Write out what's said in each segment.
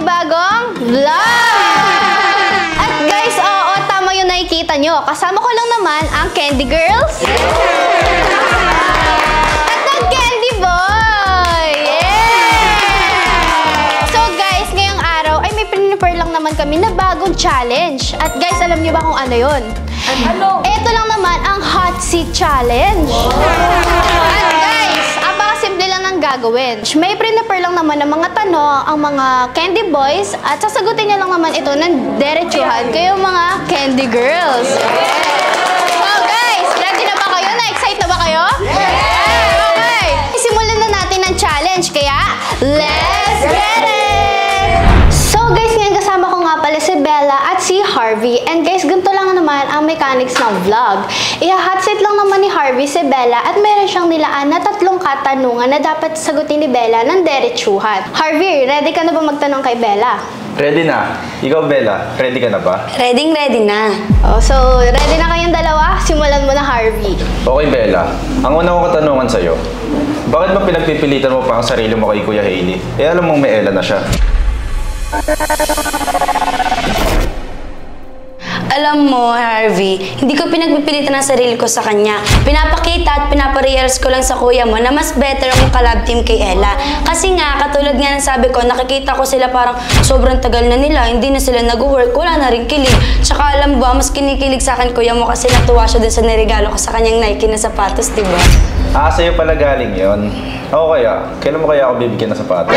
panibagong vlog! At guys, oo, tama yung nakikita nyo. Kasama ko lang naman ang Candy Girls. At ang Candy Boy! Yeah! So guys, ngayong araw ay may prepare lang naman kami na bagong challenge. At guys, alam nyo ba kung ano yun? Ano? Ito lang naman ang Hot Seat Challenge. At guys, simple lang ang gagawin. May prepare lang naman ng mga tanong ang mga Candy Boys at sasagutin niya lang naman ito ng diretsuhan kayong mga Candy Girls. So guys, ready na ba kayo? Na-excite na ba kayo? Okay! Simulan na natin ang challenge, kaya let's get it! So guys, ngayon kasama ko nga pala si Bella at si Harvey. And guys, ganito lang naman ang mechanics ng vlog. I-hotseat lang naman ni Harvey si Bella at meron siyang nilaan na 3 katanungan na dapat sagutin ni Bella ng diretsuhan. Harvey, ready ka na ba magtanong kay Bella? Ready na. Ikaw, Bella, ready ka na ba? Ready na. Oh, so, ready na kayong dalawa? Simulan mo na, Harvey. Okay, Bella. Ang una kong katanungan sa'yo, bakit ba pinagpipilitan mo pa ang sarili mo kay Kuya Hailey? Eh, alam mong may Ella na siya. Alam mo, Harvey, hindi ko pinagpipilitan ang sarili ko sa kanya. Pinapakita at pinaparehearse ko lang sa kuya mo na mas better ang collab team kay Ella. Kasi nga, katulad nga ng sabi ko, nakikita ko sila parang sobrang tagal na nila, hindi na sila nag-work, wala na rin kilig. Tsaka alam ba, mas kinikilig sa akin kuya mo kasi natuwa siya dun sa niregalo ko sa kanyang Nike na sapatos, diba? Ah, sa'yo pala galing yun. Ako kaya, kailan mo kaya ako bibigyan ng sapatos?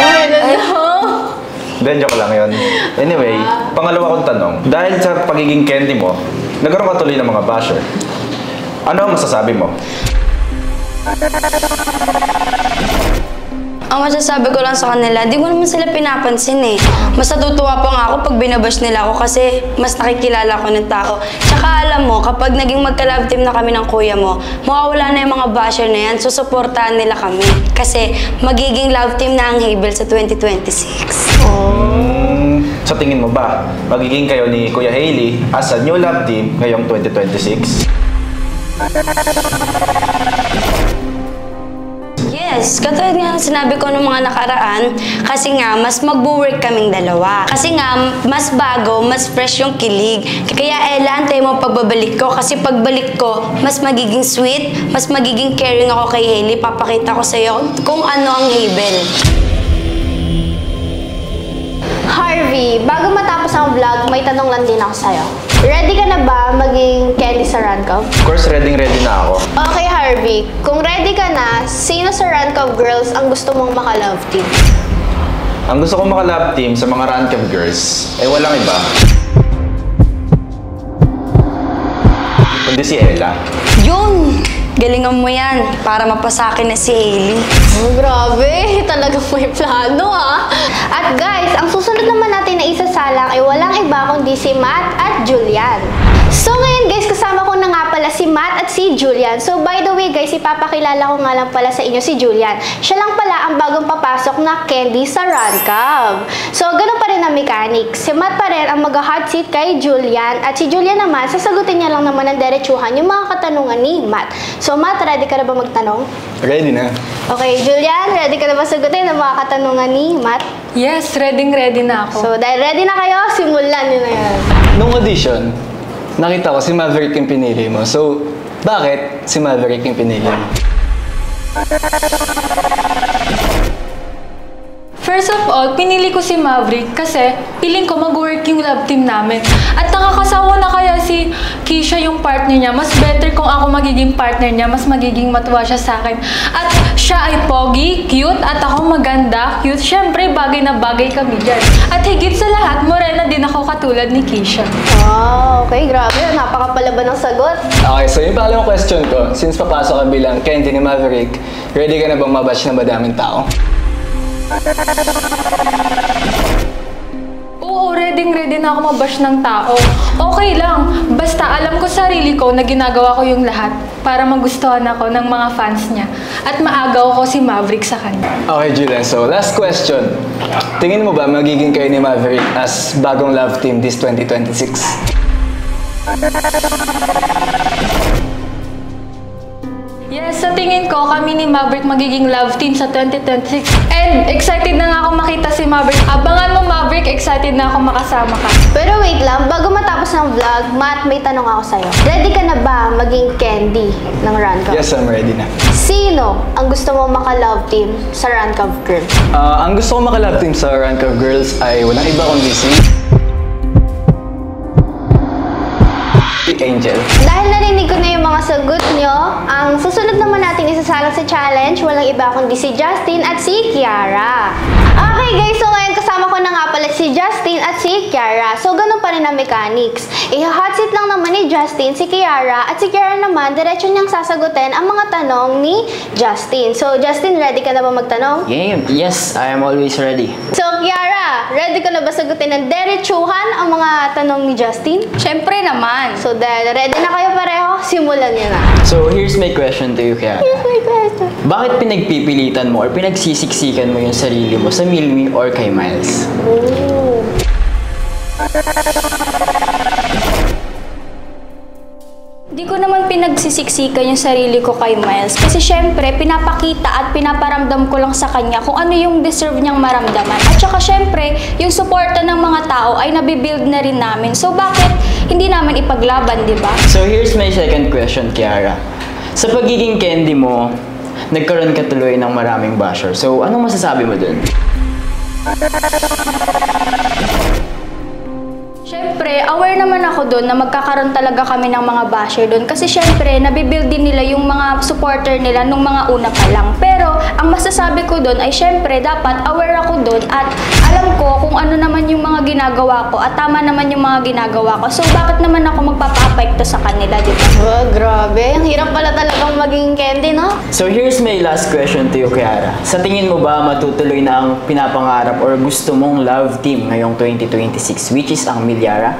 Then, joke lang yun. Anyway, pangalawa kong tanong. Dahil sa pagiging candy mo, nagkaroon ka tuloy ng mga basher. Ano ang masasabi mo? Ang masasabi ko lang sa kanila, di ko naman sila pinapansin eh. Mas natutuwa pa nga ako pag binabash nila ako kasi mas nakikilala ko ng tao. Tsaka alam mo, kapag naging magka-love team na kami ng kuya mo, mawawala na yung mga basher na yan, susuportahan nila kami. Kasi magiging love team na ang Havel sa 2026. Sa tingin mo ba, magiging kayo ni Kuya Hailey as a new love team ngayong 2026? Yes, katulad nga sinabi ko nung mga nakaraan, kasi nga, mas mag-work kaming dalawa. Kasi nga, mas bago, mas fresh yung kilig. Kaya Ella, antay mo pagbabalik ko, kasi pagbalik ko, mas magiging sweet, mas magiging caring ako kay Hailey. Papakita ko sa'yo kung ano ang Havel. Harvey, bago matapos ang vlog, may tanong lang din ako sa'yo. Ready ka na ba maging Candy sa Rancov? Of course, ready na ako. Okay, Harvey. Kung ready ka na, sino sa Rancov girls ang gusto mong maka-love team? Ang gusto kong maka-love team sa mga Rancov girls, eh walang iba. Kundi si Ella. Yun! Galingan mo yan para mapasakin na si Hailey. Oh, grabe. Talagang may plano, ah. At guys, ang susunod naman natin na isasalang ay walang iba kundi si Matt at Julian. So ngayon guys, kasama ko na nga pala si Matt at si Julian. So by the way guys, ipapakilala ko nga lang pala sa inyo si Julian. Siya lang pala ang bagong papasok na Candy sa Rancov. So ganun pa rin ang mechanics. Si Matt pa rin ang mag-hot seat kay Julian. At si Julian naman, sasagutin niya lang naman ng diretsuhan yung mga katanungan ni Matt. So Matt, ready ka na ba magtanong? Ready na. Okay, Julian, ready ka na ba sagutin ang mga katanungan ni Matt? Yes, ready na ako. So dahil ready na kayo, simulan nyo na yan. Nung audition, nakita ko si Maverick yung pinili mo. So, bakit si Maverick yung pinili mo? First of all, pinili ko si Maverick kasi piling ko mag-work yung love team namin. At nakakasawa na kaya si Keisha yung partner niya. Mas better kung ako magiging partner niya. Mas magiging matuwa siya sa akin. At siya ay pogi, cute, at ako maganda, cute. Siyempre, bagay na bagay kami dyan. At higit sa lahat, morena din ako katulad ni Keisha. Wow, okay, grabe. Napakapalaban ng sagot. Okay, so yung pangalawang question ko, since papasok ka bilang Candy ni Maverick, ready ka na bang mabash ng madaming tao? Oo, ready na ako mabash ng tao. Okay lang, basta alam ko sarili ko na ginagawa ko yung lahat para magustuhan ako ng mga fans niya. At maagaw ko si Maverick sa kanya. Okay, Julian. So, last question. Tingin mo ba magiging kayo ni Maverick as bagong love team this 2026? Yes, sa tingin ko, kami ni Maverick magiging love team sa 2026. And excited na nga ako makita si Maverick. Abangan mo, Maverick, excited na ako makasama ka. Pero wait lang, bago matapos ng vlog, Matt, may tanong ako sa'yo. Ready ka na ba maging candy ng Rancav? Yes, I'm ready na. Sino ang gusto mo maka-love team sa Rancav Girl? Ang gusto ko makalab team sa Rancav Girls ay walang iba kundi si Angel. Dahil narinig ko na yung mga sagot nyo, ang susunod naman natin isasalang sa challenge, walang iba kundi si Justin at si Kiara. Okay guys, so ngayon kasama ko na nga pala si Justin at si Kiara. So ganun pa rin ang mechanics. I-hot seat lang naman ni Justin si Kiara at si Kiara naman, diretso niyang sasagutin ang mga tanong ni Justin. So Justin, ready ka na ba magtanong? Yes, I am always ready. So Kiara, ready ka na ba sagutin ng diretsuhan ang mga tanong ni Justin? Siyempre naman. So dahil ready na kayo pareho, simulan niyo na. So, here's my question to you, Kiara. Here's my question. Bakit pinagpipilitan mo or pinagsisiksikan mo yung sarili mo sa Milmi or kay Miles? Oh. Hindi ko naman pinagsisiksikan yung sarili ko kay Miles kasi syempre pinapakita at pinaparamdam ko lang sa kanya kung ano yung deserve niyang maramdaman. At saka syempre, yung suporta ng mga tao ay nabibuild na rin namin. So bakit hindi namin ipaglaban, di ba? So, here's my second question, Kiara. Sa pagiging candy mo, nagkaroon ka tuloy ng maraming basher. So, anong masasabi mo dun? Syempre, aware naman ako doon na magkakaroon talaga kami ng mga basher doon kasi syempre, nabibuild din nila yung mga supporter nila nung mga una pa lang. Pero, ang masasabi ko doon ay syempre, dapat aware ako doon at alam ko kung ano naman yung mga ginagawa ko at tama naman yung mga ginagawa ko. So, bakit naman ako magpapa-apekto sa kanila, di ba? Oh, grabe. Ang hirap pala talagang maging candy, no? So, here's my last question to you, Kiara. Sa tingin mo ba matutuloy na ang pinapangarap or gusto mong love team ngayong 2026, which is ang Milyara?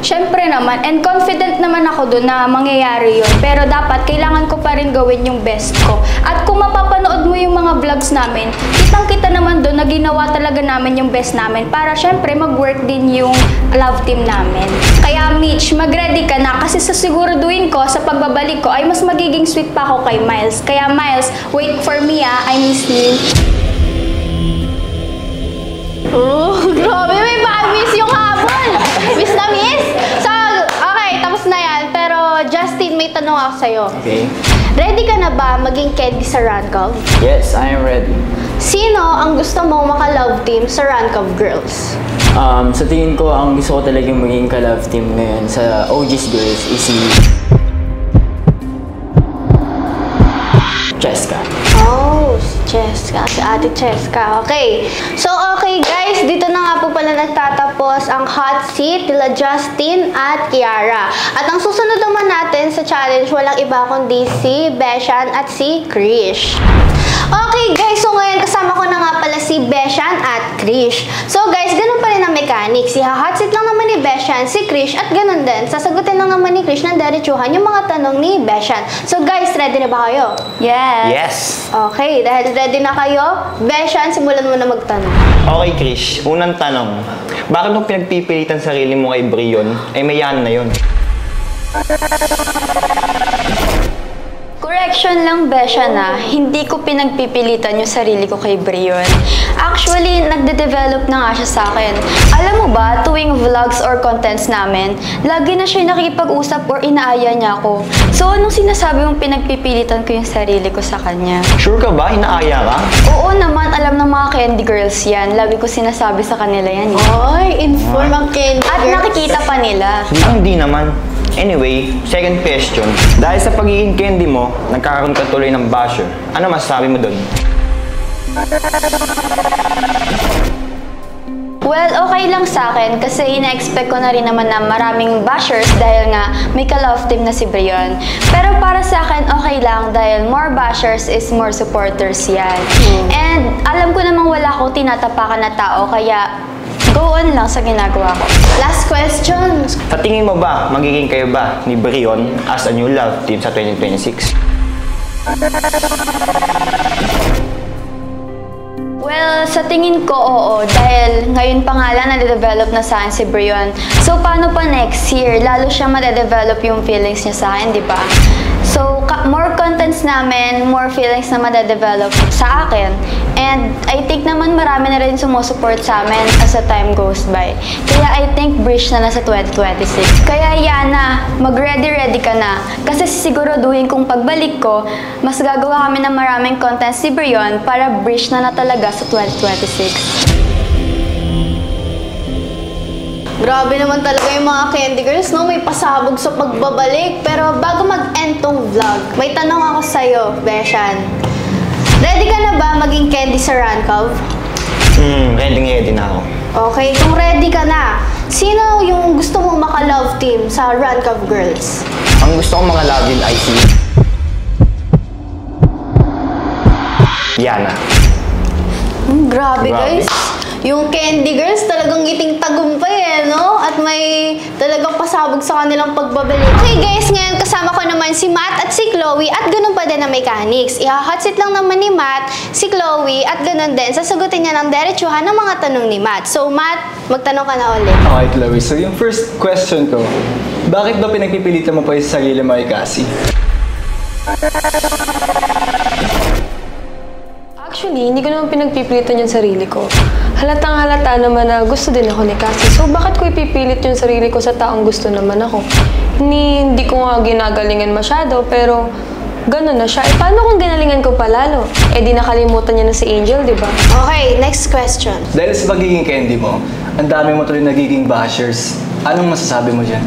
Syempre naman, and confident naman ako doon na mangyayari yun. Pero dapat, kailangan ko pa rin gawin yung best ko. At kung mapapanood mo yung mga vlogs namin, kitang-kita naman doon na ginawa talaga namin yung best namin para syempre mag-work din yung love team namin. Kaya Mitch, mag-ready ka na kasi sa siguraduhin ko, sa pagbabalik ko, ay mas magiging sweet pa ako kay Miles. Kaya Miles, wait for me I miss you. Oh, grabe. May miss yung habol. Miss na miss. So, okay. Tapos na yan. Pero, Justin, may tanong ako sa'yo. Okay. Ready ka na ba maging candy sa Rancav? Yes, I am ready. Sino ang gusto mong maka-love team sa Rancav Girls? Sa tingin ko, ang gusto ko talagang maging ka-love team ngayon sa OG's Girls is si Cheska. Oh, si Cheska. Si Ate Cheska. Okay. So, okay guys. Dito na nga po pala nagtatapos ang hot seat nila Justin at Kiara. At ang susunod naman natin sa challenge, walang iba kundi si Beshan at si Krish. Okay guys, so ngayon kasama ko na nga pala si Beshan at Krish. So guys, ganun pa rin ang mechanics. Hot seat lang naman ni Beshan, si Krish, at ganun din. Sasagutin lang naman ni Krish ng diretsuhan yung mga tanong ni Beshan. So guys, ready na ba kayo? Yes. Yes. Okay, dahil ready na kayo, Beshan, simulan mo na magtanong. Okay, Krish. Unang tanong. Bakit mo pinagpipilitan sarili mo kay Brion? Ay mayan na yun. Correction lang, Besha, na hindi ko pinagpipilitan yung sarili ko kay Brion. Actually, nagde-develop na nga siya sa akin. Alam mo ba, tuwing vlogs or contents namin, lagi na siya nakikipag-usap or inaaya niya ako. So, anong sinasabi mong pinagpipilitan ko yung sarili ko sa kanya? Sure ka ba? Inaaya ka? Oo naman, alam ng mga candy girls yan. Lagi ko sinasabi sa kanila yan. Ay, inform ang candy At girls. nakikita pa nila. Hindi naman. Anyway, second question. Dahil sa pagiging candy mo, nagkakaroon ka tuloy ng basher. Ano masasabi mo dun? Well, okay lang sa akin kasi ina-expect ko na rin naman na maraming bashers dahil nga may ka-love team na si Brion. Pero para sa akin, okay lang dahil more bashers is more supporters yan. And alam ko namang wala akong tinatapakan na tao kaya go on lang sa ginagawa ko. Last question. Sa tingin mo ba, magiging kayo ba ni Brion as a new love team sa 2026? Well, sa tingin ko, oo. Dahil ngayon pa nga lang nade-develop na sa akin si Brion. So, paano pa next year? Lalo siya made-develop yung feelings niya sa akin, di ba? So, more contents namin, more feelings na made-develop sa akin. And I think naman marami na rin sumusupport sa amin as the time goes by. Kaya I think bridge na sa 2026. Kaya Yana, mag-ready-ready ka na. Kasi siguraduhin kung pagbalik ko, mas gagawa kami ng maraming contents si Brion para bridge na talaga sa 2026. Grabe naman talaga yung mga Candy Girls, no? May pasabog sa pagbabalik. Pero bago mag-end tong vlog, may tanong ako sa'yo, Beshan. Ready ka na ba maging Candy sa Rancov? Ready na ako. Okay, kung ready ka na, sino yung gusto mong maka-love team sa Rancov Girls? Ang gusto kong mga love yun ay si Yana. Grabe, Grabe. guys. Yung Candy Girls talagang ngiting tagumpay no? At may talagang pasabog sa kanilang pagbabalik. Okay guys, ngayon kasama ko naman si Matt at si Chloe at ganun pa din na mechanics. Iha-hotseat lang naman ni Matt si Chloe at ganun din. Sasagutin niya ng diretsuhan ng mga tanong ni Matt. So Matt, magtanong ka na ulit. Okay, Chloe. So yung first question ko, bakit ba pinagpipilitan mo pa yung sarili mo kay Cassie? Actually, hindi ko naman pinagpipilitan yung sarili ko. Halatang halata naman na gusto din ako ni Cassie. So, bakit ko ipipilit yung sarili ko sa taong gusto naman ako? Hindi ko nga ginagalingan masyado, pero gano'n na siya. Paano kung ginalingan ko palalo? Di nakalimutan niya na si Angel, di ba? Okay, next question. Dahil sa pagiging candy mo, ang dami mo tuloy nagiging bashers. Anong masasabi mo dyan?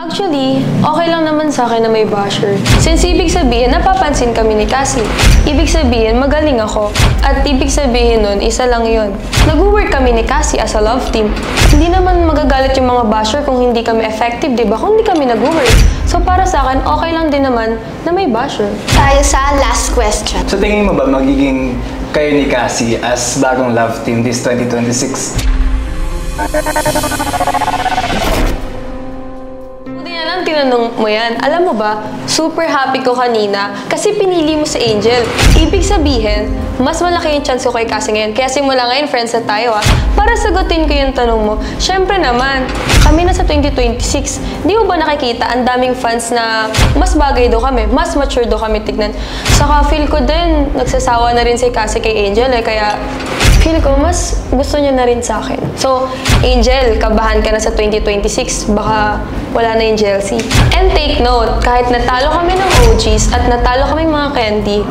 Actually, okay lang naman sa akin na may basher. Since ibig sabihin, napapansin kami ni Cassie. Ibig sabihin, magaling ako. At ibig sabihin nun, isa lang yun. Nag-work kami ni Cassie as a love team. Hindi naman magagalit yung mga basher kung hindi kami effective, di ba? Kung hindi kami nag-work. So para sa akin, okay lang din naman na may basher. Tayo sa last question. So tingin mo ba magiging kayo ni Cassie as bagong love team this 2026? Tinanong mo yan, alam mo ba, super happy ko kanina kasi pinili mo si Angel. Ibig sabihin, mas malaki yung chance ko kay Cassie ngayon. Kaya simula ngayon, friends na tayo Para sagutin ko yung tanong mo, syempre naman, kami na sa 2026. Di mo ba nakikita ang daming fans na mas bagay do kami, mas mature do kami tignan. Saka feel ko din, nagsasawa na rin si Cassie kay Angel kaya feel ko mas gusto niya na rin sa akin. So, Angel, kabahan ka na sa 2026, baka wala na yung jealousy. And take note, kahit natalo kami ng OGs at natalo kami mga candy,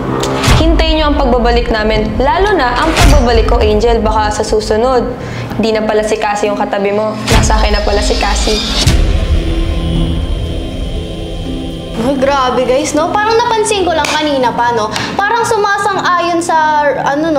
hintayin nyo ang pagbabalik namin. Lalo na ang pagbabalik ko, Angel, baka sa susunod. Di na pala si Cassie yung katabi mo. Nasa akin na pala si Cassie. Ay, grabe guys, no? Parang napansin ko lang kanina pa, no? Parang sumasang-ayon sa,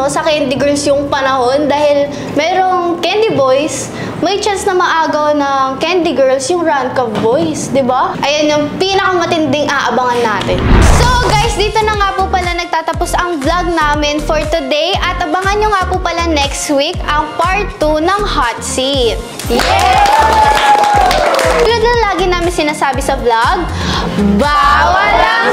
sa Candy Girls yung panahon dahil merong Candy Boys, may chance na maagaw ng Candy Girls yung Rancov Boys, di ba? Ayan yung pinakamatinding aabangan natin. So guys, dito na nga po pala nagtatapos ang vlog namin for today at abangan nyo nga po pala next week ang part 2 ng Hot Seat. Yeah! Tulad na lagi namin sinasabi sa vlog, bawal ang